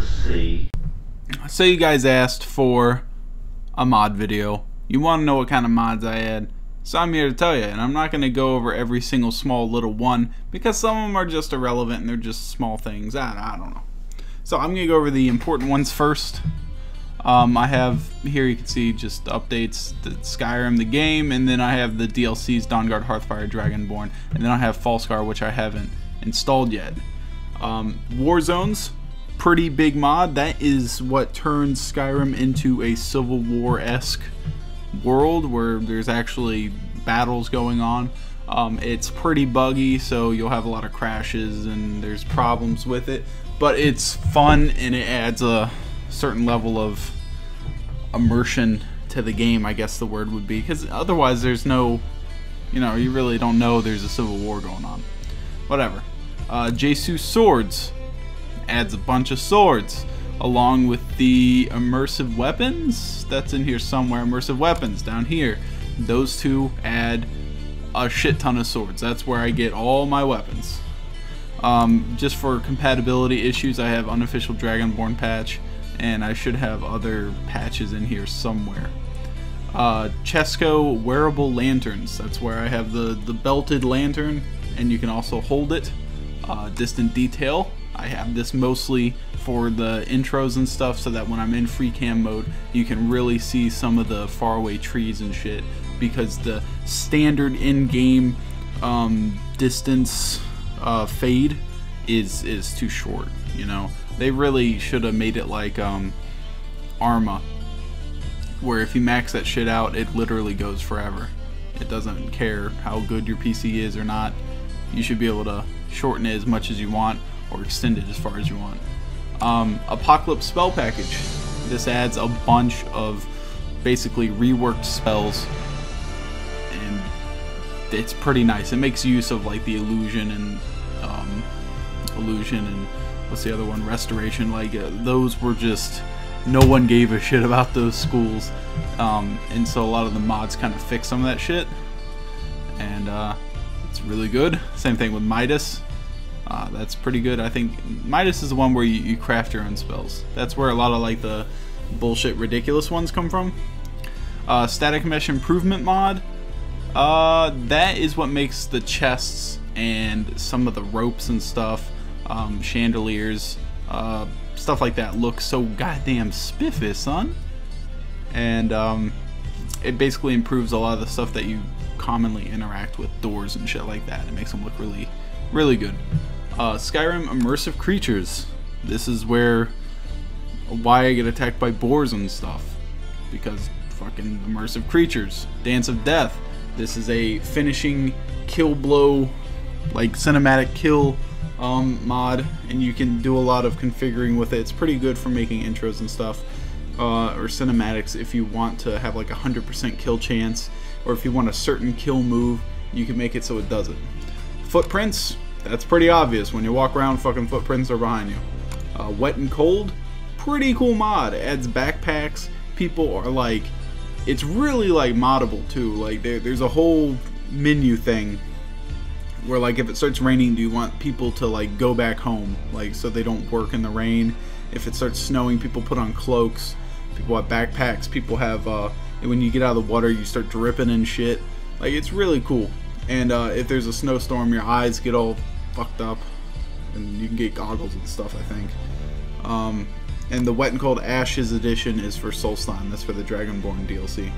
Jealousy. So you guys asked for a mod video. You want to know what kind of mods I add. So I'm here to tell you, and I'm not going to go over every single small little one because some of them are just irrelevant and they're just small things. I don't know. So I'm going to go over the important ones first. I have here, you can see just updates, the Skyrim, the game, and then I have the DLCs, Dawnguard, Hearthfire, Dragonborn, and then I have Falscar, which I haven't installed yet. Warzones, pretty big mod. That is what turns Skyrim into a Civil War-esque world where there's actually battles going on. It's pretty buggy, so you'll have a lot of crashes and there's problems with it, but it's fun and it adds a certain level of immersion to the game, I guess the word would be, because otherwise there's no, you really don't know there's a civil war going on. Whatever. Jesu swords adds a bunch of swords along with the immersive weapons. That's in here somewhere. Immersive weapons down here. Those two add a shit ton of swords. That's where I get all my weapons. Just for compatibility issues, I have unofficial Dragonborn patch, and I should have other patches in here somewhere. Chesco wearable lanterns. That's where I have the belted lantern, and you can also hold it. Distant detail. I have this mostly for the intros and stuff, so that when I'm in free cam mode, you can really see some of the faraway trees and shit, because the standard in-game distance fade is too short. They really should have made it like Arma, where if you max that shit out, it literally goes forever. It doesn't care how good your PC is or not. You should be able to shorten it as much as you want or extend it as far as you want. Apocalypse spell package. This adds a bunch of basically reworked spells, and it's pretty nice. It makes use of like the illusion and what's the other one? Restoration. Like those were just, no one gave a shit about those schools, and so a lot of the mods kind of fix some of that shit, and it's really good. Same thing with Midas. That's pretty good. I think Midas is the one where you craft your own spells. That's where a lot of like the bullshit ridiculous ones come from. Static mesh improvement mod. That is what makes the chests and some of the ropes and stuff, chandeliers, stuff like that look so goddamn spiffy, son. And it basically improves a lot of the stuff that you commonly interact with, doors and shit like that. It makes them look really, really good. Skyrim immersive creatures. This is why I get attacked by boars and stuff, because fucking immersive creatures. Dance of Death. This is a finishing kill blow, like cinematic kill mod, and you can do a lot of configuring with it. It's pretty good for making intros and stuff, or cinematics if you want to have like 100% kill chance, or if you want a certain kill move, you can make it so it does it. Footprints. That's pretty obvious. When you walk around, fucking footprints are behind you. Wet and Cold. Pretty cool mod. It adds backpacks. People are like, it's really like moddable too. Like there's a whole menu thing where like if it starts raining, do you want people to like go back home, like so they don't work in the rain? If it starts snowing, people put on cloaks. People have backpacks. People have when you get out of the water, you start dripping and shit. Like, it's really cool. And if there's a snowstorm, your eyes get all fucked up, and you can get goggles and stuff, I think. And the Wet and Cold Ashes edition is for Solstheim. That's for the Dragonborn DLC.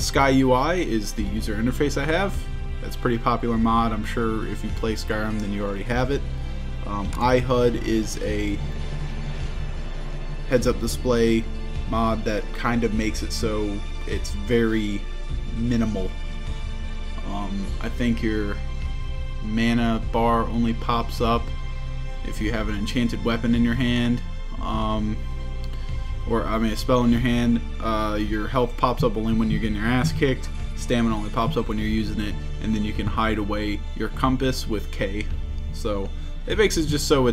Sky UI is the user interface I have. That's a pretty popular mod. I'm sure if you play Skyrim, then you already have it. iHUD is a heads-up display mod that kind of makes it so it's very minimal. I think your mana bar only pops up if you have an enchanted weapon in your hand, or I mean a spell in your hand. Your health pops up only when you're getting your ass kicked. Stamina only pops up when you're using it, and then you can hide away your compass with K. So it makes it just so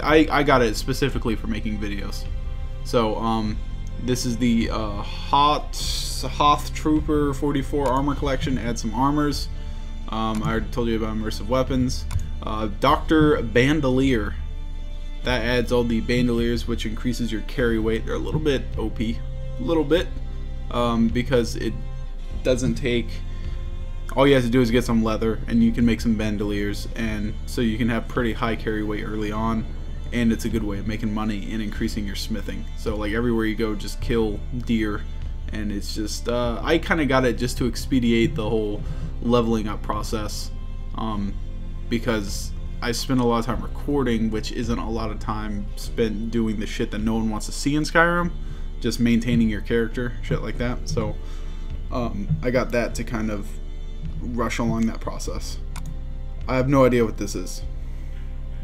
I got it specifically for making videos. So this is the Hoth Trooper 44 armor collection. Add some armors. I already told you about immersive weapons. Dr. Bandolier. That adds all the bandoliers, which increases your carry weight. They're a little bit OP, a little bit, because it doesn't take. All you have to do is get some leather, and you can make some bandoliers, and so you can have pretty high carry weight early on. And it's a good way of making money and increasing your smithing. So like everywhere you go, just kill deer, and it's just I kind of got it just to expedite the whole leveling up process, because I spend a lot of time recording, which isn't a lot of time spent doing the shit that no one wants to see in Skyrim, just maintaining your character, shit like that. So I got that to kind of rush along that process. I have no idea what this is.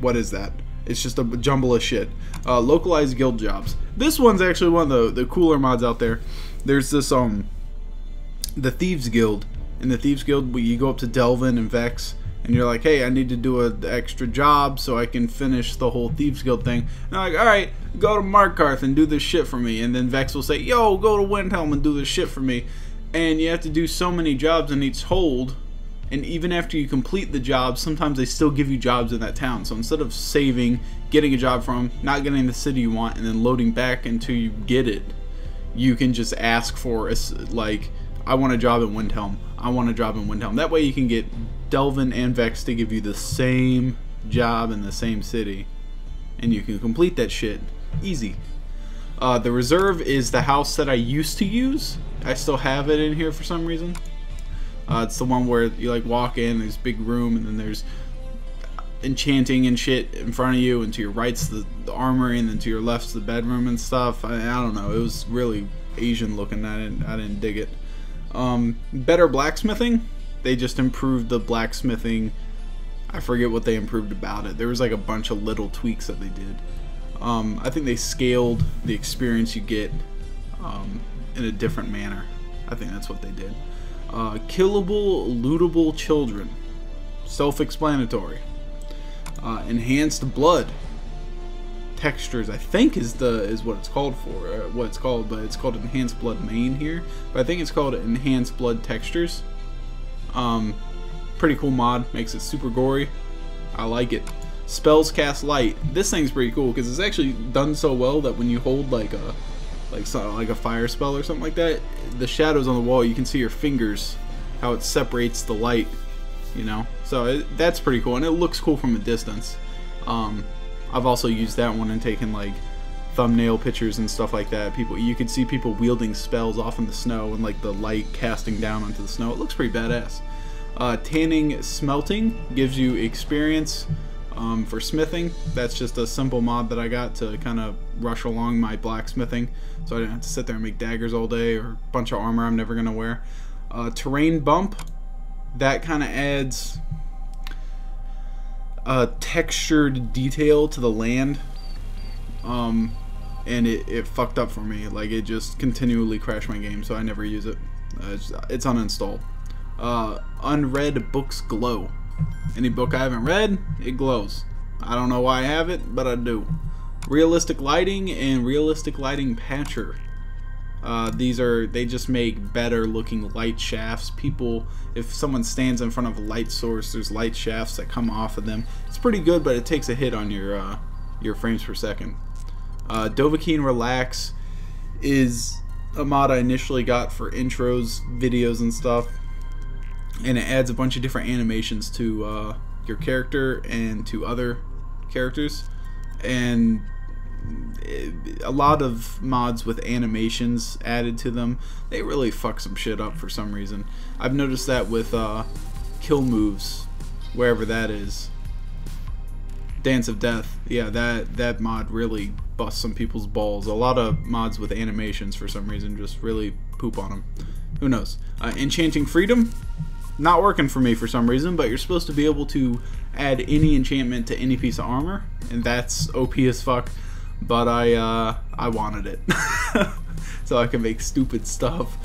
What is that? It's just a jumble of shit. Localize guild jobs. This one's actually one of the cooler mods out there. There's this the Thieves Guild. In the Thieves Guild, you go up to Delvin and Vex, and you're like, hey, I need to do an extra job so I can finish the whole Thieves Guild thing. And they're like, alright, go to Markarth and do this shit for me. And then Vex will say, yo, go to Windhelm and do this shit for me. And you have to do so many jobs in each hold. And even after you complete the job, sometimes they still give you jobs in that town. So instead of saving, getting a job from, not getting the city you want, and then loading back until you get it, you can just ask for, like, I want a job in Windhelm. I want a job in Windhelm. That way you can get Delvin and Vex to give you the same job in the same city. And you can complete that shit. Easy. The reserve is the house that I used to use. I still have it in here for some reason. It's the one where you like walk in, there's a big room, and then there's enchanting and shit in front of you, and to your right's the armory, and then to your left's the bedroom and stuff. I don't know, it was really Asian looking. I didn't dig it. Better blacksmithing. They just improved the blacksmithing. I forget what they improved about it. There was like a bunch of little tweaks that they did. I think they scaled the experience you get in a different manner. I think that's what they did. Killable, lootable children. Self-explanatory. Enhanced blood textures, I think is what it's called for. What it's called, but it's called enhanced blood main here. But I think it's called enhanced blood textures. Pretty cool mod. Makes it super gory. I like it. Spells cast light. This thing's pretty cool because it's actually done so well that when you hold like a fire spell or something like that, the shadows on the wall, you can see your fingers, how it separates the light, you know. So that's pretty cool, and it looks cool from a distance. I've also used that one and taken like thumbnail pictures and stuff like that. You could see people wielding spells off in the snow and like the light casting down onto the snow. It looks pretty badass. Tanning Smelting gives you experience for smithing. That's just a simple mod that I got to kind of rush along my blacksmithing, so I didn't have to sit there and make daggers all day or a bunch of armor I'm never gonna wear. Terrain Bump, that kind of adds textured detail to the land, and it fucked up for me. Like, it just continually crashed my game, so I never use it. It's uninstalled. Unread books glow. Any book I haven't read, it glows. I don't know why I have it, but I do. Realistic lighting and realistic lighting patcher. They just make better looking light shafts. If someone stands in front of a light source, there's light shafts that come off of them. It's pretty good, but it takes a hit on your frames per second. Dovahkiin Relax is a mod I initially got for intros, videos, and stuff. And it adds a bunch of different animations to your character and to other characters. And a lot of mods with animations added to them, they really fuck some shit up for some reason. I've noticed that with kill moves, wherever that is. Dance of Death, yeah, that mod really busts some people's balls. A lot of mods with animations for some reason just really poop on them. Who knows? Enchanting Freedom, not working for me for some reason, but you're supposed to be able to add any enchantment to any piece of armor, and that's OP as fuck. But I wanted it, so I can make stupid stuff.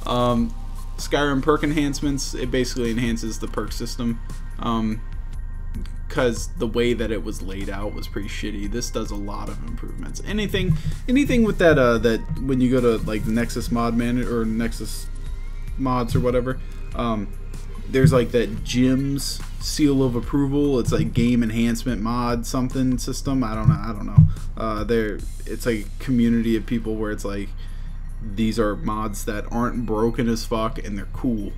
Skyrim perk enhancements, it basically enhances the perk system, because the way that it was laid out was pretty shitty. This does a lot of improvements. Anything with that that when you go to like Nexus mod manager or Nexus mods or whatever, there's like that Jim's seal of approval. It's like game enhancement mod something system. I don't know. It's like a community of people where it's like these are mods that aren't broken as fuck and they're cool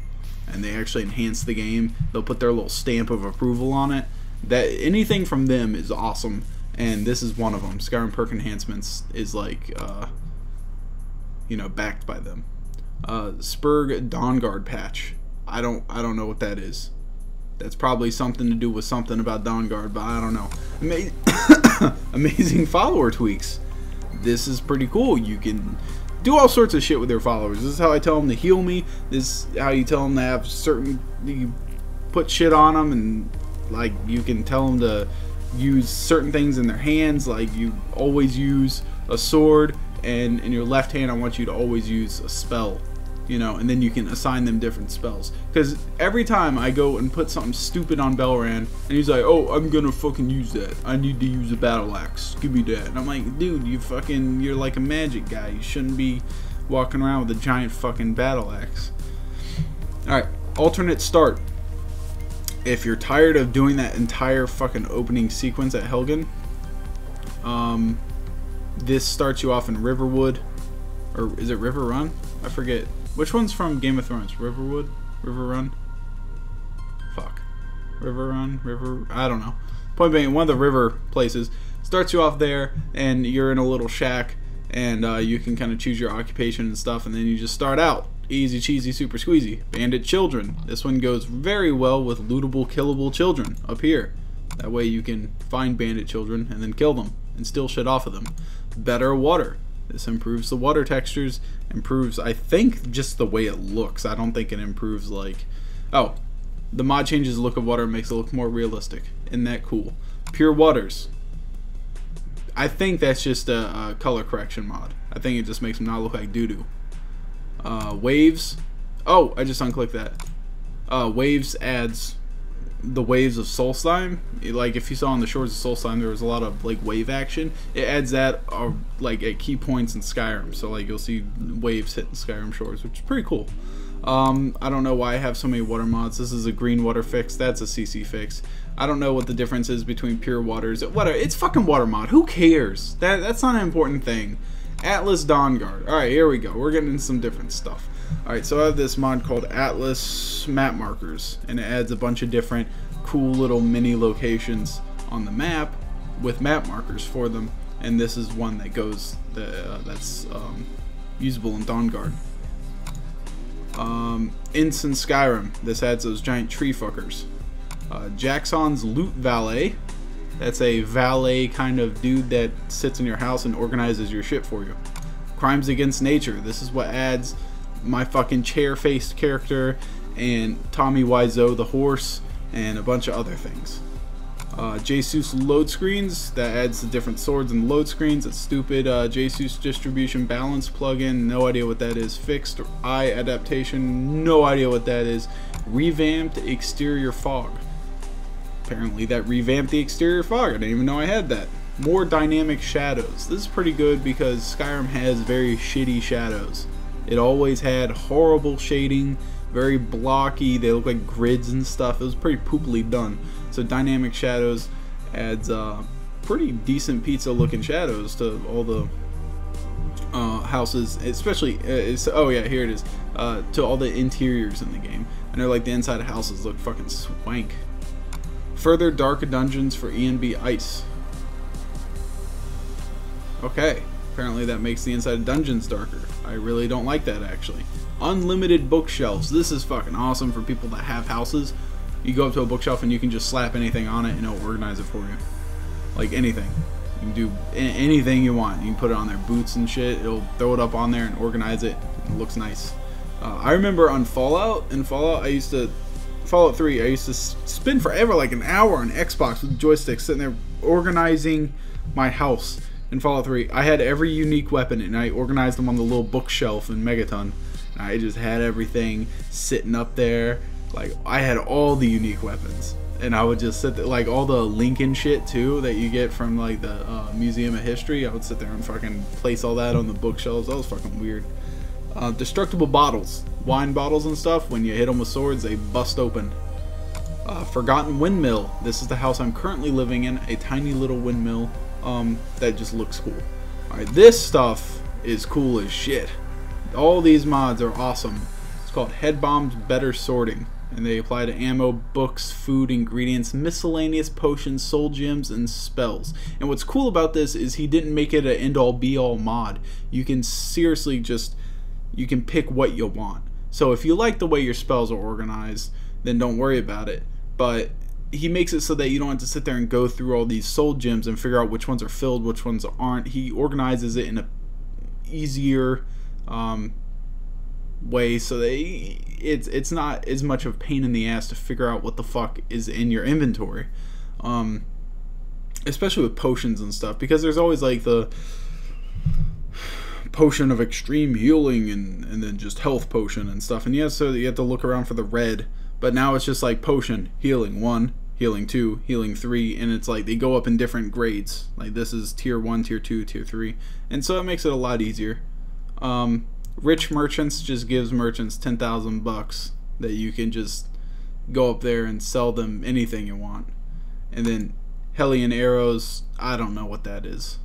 and they actually enhance the game. They'll put their little stamp of approval on it. That anything from them is awesome, and this is one of them. Skyrim Perk Enhancements is like you know, backed by them. Spurg Dawnguard patch. I don't know what that is. That's probably something to do with something about Dawnguard, but I don't know. Amazing follower tweaks. This is pretty cool. You can do all sorts of shit with their followers. This is how I tell them to heal me. This is how you tell them to have certain... You put shit on them, and like you can tell them to use certain things in their hands. Like you always use a sword, and in your left hand I want you to always use a spell. You know, and then you can assign them different spells. Because every time I go and put something stupid on Belran, and he's like, oh, I'm gonna fucking use that. I need to use a battle axe. Give me that. And I'm like, dude, you're like a magic guy. You shouldn't be walking around with a giant fucking battle axe. Alright, alternate start. If you're tired of doing that entire fucking opening sequence at Helgen, this starts you off in Riverwood. Or is it River Run? I forget. Which one's from Game of Thrones? Riverwood? River Run? Fuck. River Run? River... I don't know. Point being, one of the river places starts you off there, and you're in a little shack, and you can kind of choose your occupation and stuff, and then you just start out. Easy cheesy super squeezy. Bandit children. This one goes very well with lootable killable children up here. That way you can find bandit children and then kill them and steal shit off of them. Better water. This improves the water textures, improves, I think, just the way it looks. I don't think it improves, like... Oh, the mod changes the look of water and makes it look more realistic. Isn't that cool? Pure waters. I think that's just a color correction mod. I think it just makes them not look like doo-doo. Waves. Oh, I just unclicked that. Waves adds the waves of Solstheim. Like if you saw on the shores of Solstheim, there was a lot of like wave action. It adds that like at key points in Skyrim. So like you'll see waves hitting Skyrim shores, which is pretty cool. I don't know why I have so many water mods. This is a green water fix. That's a CC fix. I don't know what the difference is between pure waters. Whatever. It's fucking water mod. Who cares? That's not an important thing. Atlas Dawnguard. Alright, here we go. We're getting into some different stuff. Alright, so I have this mod called Atlas Map Markers, and it adds a bunch of different cool little mini locations on the map with map markers for them, and this is one that goes that's usable in Dawnguard. Instant Skyrim. This adds those giant tree fuckers. Jackson's Loot Valet. That's a valet kind of dude that sits in your house and organizes your shit for you. Crimes Against Nature. This is what adds my fucking chair-faced character and Tommy Wiseau the horse and a bunch of other things. Jesus load screens. That adds the different swords and load screens. It's stupid. Jesus distribution balance plugin. No idea what that is. Fixed eye adaptation. No idea what that is. Revamped Exterior Fog. Apparently that revamped the exterior fog. I didn't even know I had that. More dynamic shadows. This is pretty good because Skyrim has very shitty shadows. It always had horrible shading, very blocky. They look like grids and stuff. It was pretty poopily done. So dynamic shadows adds pretty decent pizza looking shadows to all the houses, especially oh yeah, here it is, to all the interiors in the game. I know like the inside of houses look fucking swank. Further dark dungeons for E&B ice. Okay, apparently that makes the inside of dungeons darker. I really don't like that actually. Unlimited bookshelves. This is fucking awesome for people that have houses. You go up to a bookshelf and you can just slap anything on it and it'll organize it for you. Like anything. You can do anything you want. You can put it on there, boots and shit. It'll throw it up on there and organize it. It looks nice. I remember on Fallout, Fallout 3, I used to spend forever, like an hour on Xbox with joysticks, sitting there organizing my house in Fallout 3. I had every unique weapon, and I organized them on the little bookshelf in Megaton. And I just had everything sitting up there. Like, I had all the unique weapons. And I would just sit there, like, all the Lincoln shit, too, that you get from, like, the Museum of History. I would sit there and fucking place all that on the bookshelves. That was fucking weird. Destructible bottles. Wine bottles and stuff, when you hit them with swords, they bust open. Forgotten Windmill. This is the house I'm currently living in. A tiny little windmill that just looks cool. Alright, this stuff is cool as shit. All these mods are awesome. It's called Head Bombs Better Sorting. And they apply to ammo, books, food, ingredients, miscellaneous potions, soul gems, and spells. And what's cool about this is he didn't make it an end-all be-all mod. You can seriously just, you can pick what you want. So if you like the way your spells are organized, then don't worry about it. But he makes it so that you don't have to sit there and go through all these soul gems and figure out which ones are filled, which ones aren't. He organizes it in a easier way so that it's not as much of a pain in the ass to figure out what the fuck is in your inventory, especially with potions and stuff, because there's always like the potion of extreme healing and then just health potion and stuff, and so you have to look around for the red. But now it's just like potion, healing 1, healing 2, healing 3, and it's like they go up in different grades. Like this is tier 1, tier 2, tier 3, and so it makes it a lot easier. Rich Merchants just gives merchants 10,000 bucks that you can just go up there and sell them anything you want. And then Hellion Arrows, I don't know what that is.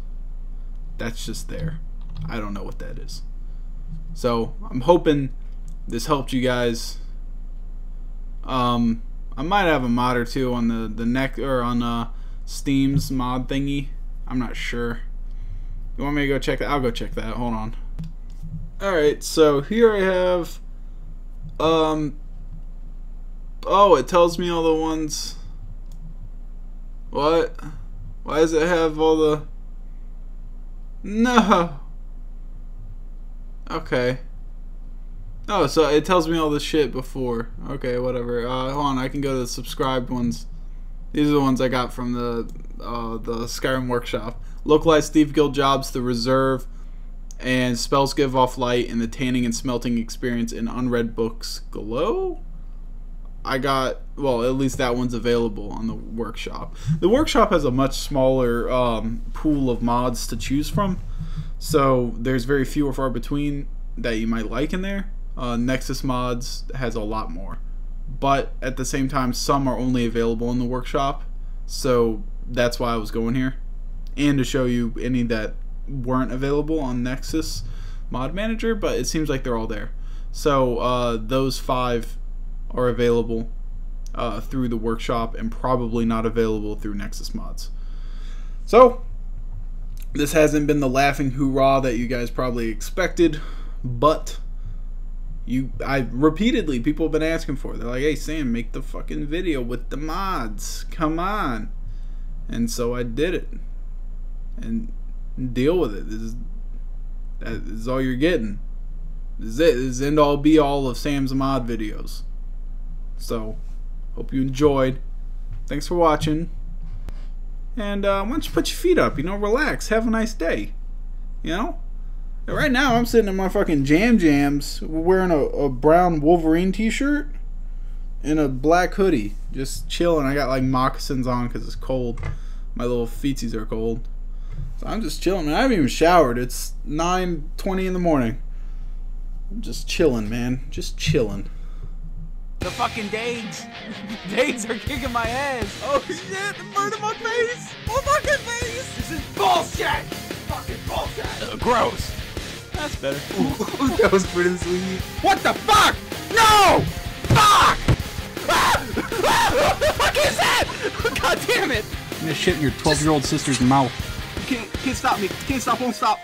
That's just there. I don't know what that is. So I'm hoping this helped you guys. I might have a mod or two on the neck or on Steam's mod thingy. I'm not sure. You want me to go check that? I'll go check that. Hold on. Alright, so here I have oh, it tells me all the ones. What? Why does it have all the... No. Okay. Oh, so it tells me all the shit before. Okay, whatever. Hold on, I can go to the subscribed ones. These are the ones I got from the Skyrim workshop. Localize Thief Guild jobs, the Reserve, and spells give off light, and the tanning and smelting experience in unread books glow. I got, well, at least that one's available on the workshop. The workshop has a much smaller pool of mods to choose from, so there's very few or far between that you might like in there. Nexus mods has a lot more, but at the same time some are only available in the workshop, so that's why I was going here, and to show you any that weren't available on Nexus Mod Manager, but it seems like they're all there. So those 5 are available through the workshop and probably not available through Nexus Mods. So this hasn't been the laughing hoorah that you guys probably expected, but repeatedly, people have been asking for it. They're like, hey Sam, make the fucking video with the mods, come on. And so I did it, and deal with it. This is all you're getting. This is it. This is end all be all of Sam's mod videos. So hope you enjoyed. Thanks for watching, and why don't you put your feet up, you know, relax, have a nice day, you know. Right now I'm sitting in my fucking jams wearing a brown Wolverine t-shirt and a black hoodie, just chilling. I got like moccasins on because it's cold. My little feetsies are cold. So I'm just chilling, man. I haven't even showered. It's 9:20 in the morning. I'm just chilling, man. Just chilling. The fucking Danes. Danes are kicking my ass. Oh shit, murder my face. My fucking face. This is bullshit. Fucking bullshit. Gross. That's better. Ooh, that was pretty sweet. What the fuck? No! Fuck! What the fuck is that? God damn it! I'm gonna shit in your 12-year-old sister's mouth. Can't stop me. Can't stop, won't stop.